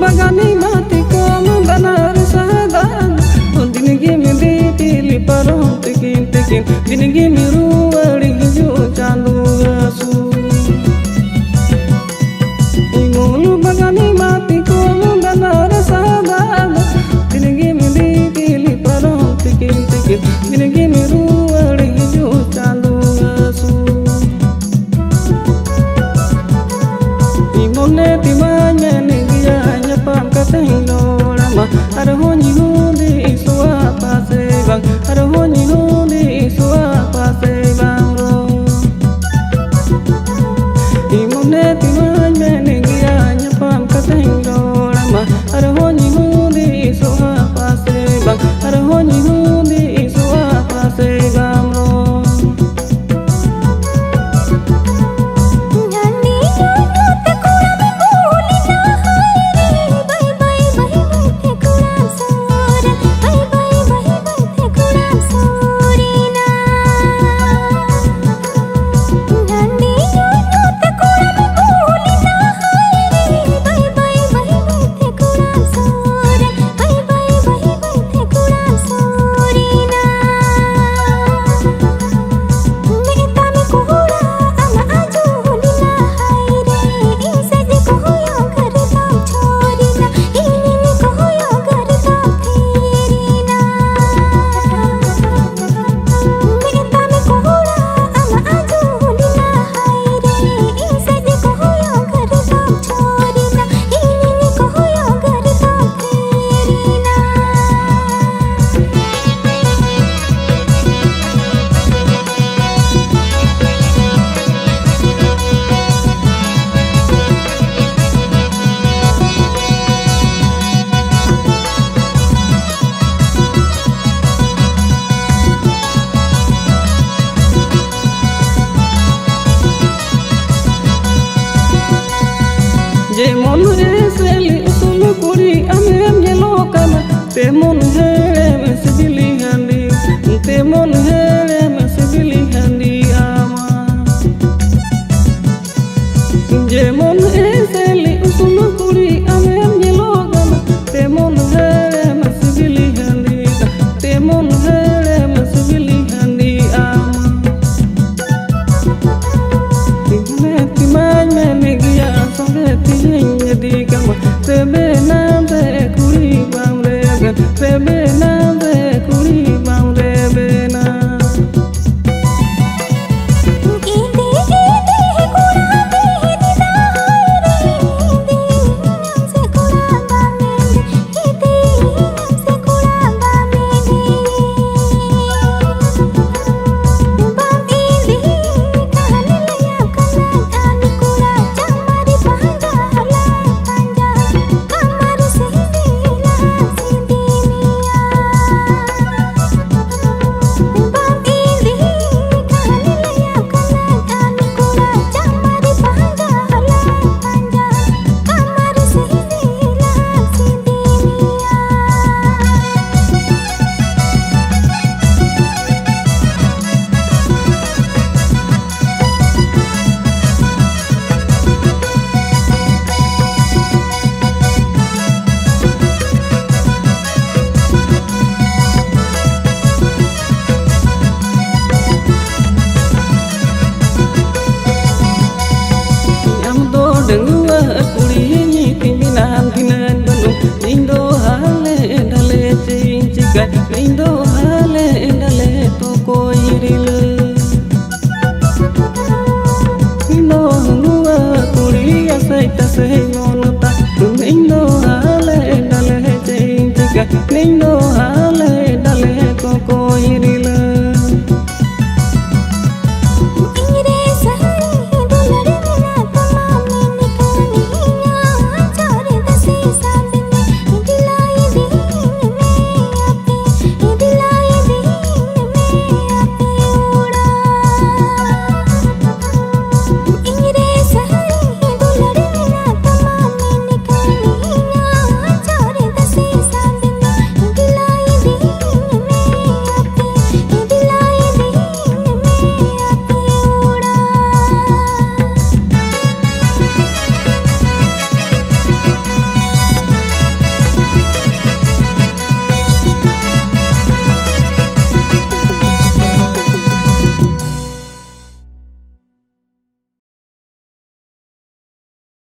bagani mati como danar sadan dingi mi ditili paron tikin tikin dingi mi ruwari hiju chandu asu ingulu bagani mati como danar sadan dingi mi ditili paron tikin tikin dingi mi ruwari hiju chandu asu imone timanya ningia nyapam katendo rama arhoni hundi iswa pase bang arhoni hundi iswa pase bang ro imone timanya ningia nyapam katendo rama arhoni hundi iswa pase bang arhoni hundi iswa pase bang ro Temon eseli usul kuri amem nyelokana temon helem sibili handi temon helem sibili handi ama temon eseli usul kuri amem nyelokana temon helem sibili handi temon helem sibili handi ama timeti manya megia songeti di kama sebe nambe kuri bang regen sebe nambe kuri bang rebena Indo hale dale to koiril Indo nuwa kuriya saita semonota Indo hale dale chinchika Indo hale